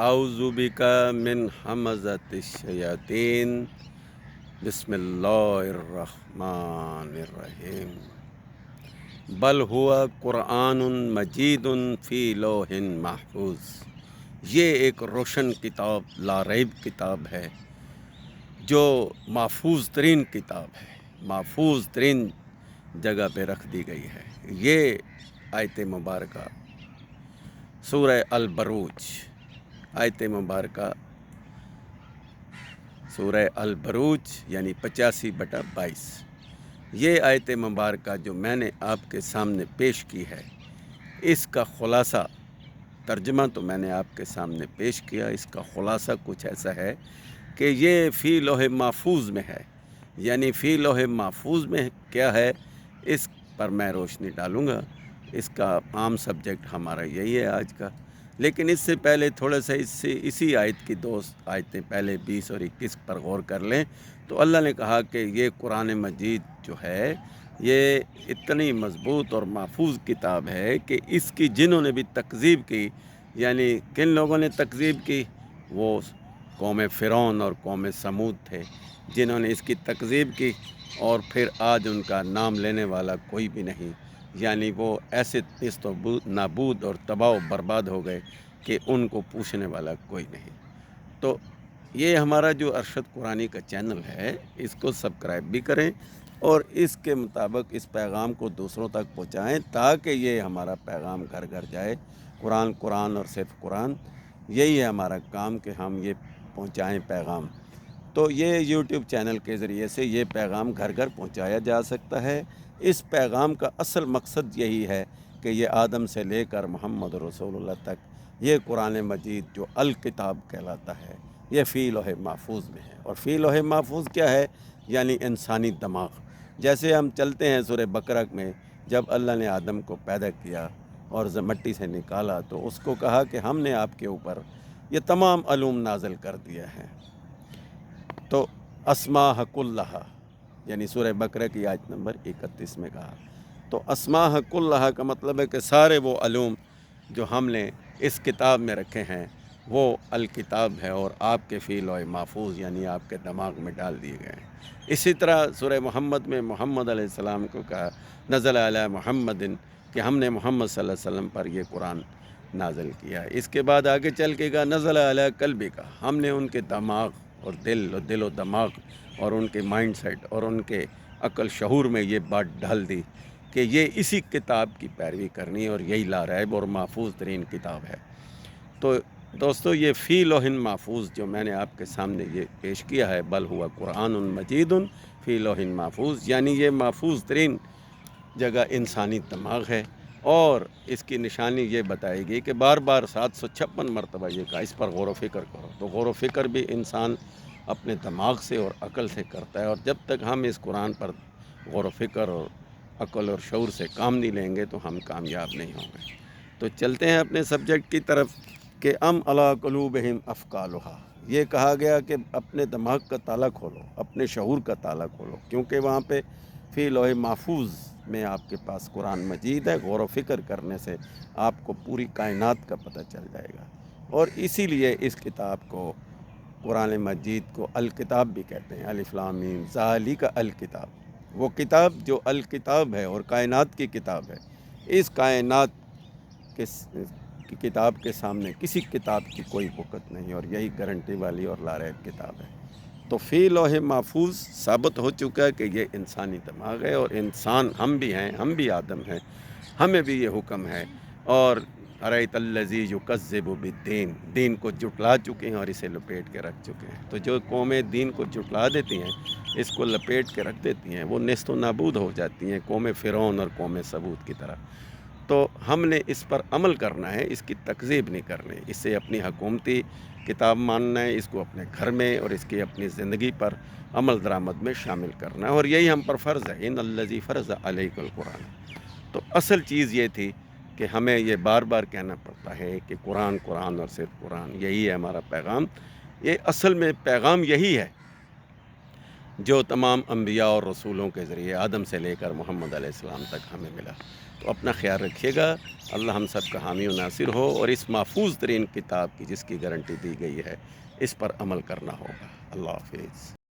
اعوذ بکا من حمزۃ الشیاطین بسم اللہ الرحمن الرحیم بل ہوا قرآن مجید فی لوح محفوظ۔ یہ ایک روشن کتاب، لا ریب کتاب ہے جو محفوظ ترین کتاب ہے، محفوظ ترین جگہ پہ رکھ دی گئی ہے۔ یہ آیت مبارکہ سورہ البروج، آیت مبارکہ سورہ البروج یعنی 85/22۔ یہ آیت مبارکہ جو میں نے آپ کے سامنے پیش کی ہے، اس کا خلاصہ ترجمہ تو میں نے آپ کے سامنے پیش کیا۔ اس کا خلاصہ کچھ ایسا ہے کہ یہ فی لوح محفوظ میں ہے، یعنی فی لوح محفوظ میں کیا ہے اس پر میں روشنی ڈالوں گا۔ اس کا عام سبجیکٹ ہمارا یہی ہے آج کا، لیکن اس سے پہلے تھوڑا سا اسی آیت کی دو آیتیں پہلے 20 اور 21 پر غور کر لیں تو اللہ نے کہا کہ یہ قرآن مجید جو ہے یہ اتنی مضبوط اور محفوظ کتاب ہے کہ اس کی جنہوں نے بھی تکذیب کی، یعنی کن لوگوں نے تکذیب کی؟ وہ قوم فرعون اور قوم سمود تھے جنہوں نے اس کی تکذیب کی، اور پھر آج ان کا نام لینے والا کوئی بھی نہیں، یعنی وہ ایسے نیست و نابود اور تباہ و برباد ہو گئے کہ ان کو پوچھنے والا کوئی نہیں۔ تو یہ ہمارا جو ارشد قرآنی کا چینل ہے، اس کو سبسکرائب بھی کریں اور اس کے مطابق اس پیغام کو دوسروں تک پہنچائیں تاکہ یہ ہمارا پیغام گھر گھر جائے۔ قرآن قرآن اور صرف قرآن، یہی ہے ہمارا کام کہ ہم یہ پہنچائیں پیغام۔ تو یہ یوٹیوب چینل کے ذریعے سے یہ پیغام گھر گھر پہنچایا جا سکتا ہے۔ اس پیغام کا اصل مقصد یہی ہے کہ یہ آدم سے لے کر محمد رسول اللہ تک یہ قرآن مجید جو الکتاب کہلاتا ہے یہ فی لوح محفوظ میں ہے۔ اور فی لوح محفوظ کیا ہے؟ یعنی انسانی دماغ۔ جیسے ہم چلتے ہیں سورہ بقرہ میں، جب اللہ نے آدم کو پیدا کیا اور مٹی سے نکالا تو اس کو کہا کہ ہم نے آپ کے اوپر یہ تمام علوم نازل کر دیا ہے۔ تو اسماء کلھا یعنی سورہ بقرہ کی آیت نمبر 31 میں کہا۔ تو اسماء کلھا کا مطلب ہے کہ سارے وہ علوم جو ہم نے اس کتاب میں رکھے ہیں وہ الکتاب ہے اور آپ کے فی لوح محفوظ یعنی آپ کے دماغ میں ڈال دیے گئے ہیں۔ اسی طرح سورہ محمد میں محمد علیہ السلام کو کہا نزل علی محمد، کہ ہم نے محمد صلی اللہ علیہ وسلم پر یہ قرآن نازل کیا۔ اس کے بعد آگے چل کے کہا نزل علی قلبک، ہم نے ان کے دماغ اور دل و دماغ اور ان کے مائنڈ سیٹ اور ان کے عقل شعور میں یہ بات ڈال دی کہ یہ اسی کتاب کی پیروی کرنی اور یہی لا ریب اور محفوظ ترین کتاب ہے۔ تو دوستو یہ فی لوح محفوظ جو میں نے آپ کے سامنے یہ پیش کیا ہے، بل ہوا قرآن مجید فی لوح محفوظ، یعنی یہ محفوظ ترین جگہ انسانی دماغ ہے۔ اور اس کی نشانی یہ بتائے گی کہ بار بار 756 مرتبہ یہ کہا اس پر غور و فکر کرو۔ تو غور و فکر بھی انسان اپنے دماغ سے اور عقل سے کرتا ہے، اور جب تک ہم اس قرآن پر غور و فکر اور عقل اور شعور سے کام نہیں لیں گے تو ہم کامیاب نہیں ہوں گے۔ تو چلتے ہیں اپنے سبجیکٹ کی طرف کہ ام علی قلوبہم اقفالھا۔ یہ کہا گیا کہ اپنے دماغ کا تالا کھولو، اپنے شعور کا تالا کھولو، کیونکہ وہاں پہ فی لوح محفوظ میں آپ کے پاس قرآن مجید ہے۔ غور و فکر کرنے سے آپ کو پوری کائنات کا پتہ چل جائے گا، اور اسی لیے اس کتاب کو قرآن مجید کو الکتاب بھی کہتے ہیں۔ الف لام میم ذالک الکتاب، وہ کتاب جو الکتاب ہے اور کائنات کی کتاب ہے۔ اس کائنات کی کتاب کے سامنے کسی کتاب کی کوئی وقت نہیں، اور یہی گارنٹی والی اور لا ریب کتاب ہے۔ تو فی لوح محفوظ ثابت ہو چکا ہے کہ یہ انسانی دماغ ہے، اور انسان ہم بھی ہیں، ہم بھی آدم ہیں، ہمیں بھی یہ حکم ہے۔ اور ارأیت الذی یکذب بالدین، دین کو جھٹلا چکے ہیں اور اسے لپیٹ کے رکھ چکے ہیں۔ تو جو قومیں دین کو جھٹلا دیتی ہیں، اس کو لپیٹ کے رکھ دیتی ہیں، وہ نیست و نابود ہو جاتی ہیں، قوم فرعون اور قوم سمود کی طرح۔ تو ہم نے اس پر عمل کرنا ہے، اس کی تکذیب نہیں کرنی، اسے اپنی حکومتی کتاب ماننا ہے، اس کو اپنے گھر میں اور اس کی اپنی زندگی پر عمل درآمد میں شامل کرنا ہے، اور یہی ہم پر فرض ہے۔ ان الذی فرض علیک القرآن۔ تو اصل چیز یہ تھی کہ ہمیں یہ بار بار کہنا پڑتا ہے کہ قرآن قرآن اور صرف قرآن، یہی ہے ہمارا پیغام۔ یہ اصل میں پیغام یہی ہے جو تمام انبیاء اور رسولوں کے ذریعے آدم سے لے کر محمد علیہ السلام تک ہمیں ملا۔ تو اپنا خیال رکھیے گا. اللہ ہم سب کا حامی و ناصر ہو، اور اس محفوظ ترین کتاب کی جس کی گارنٹی دی گئی ہے اس پر عمل کرنا ہوگا. اللہ حافظ.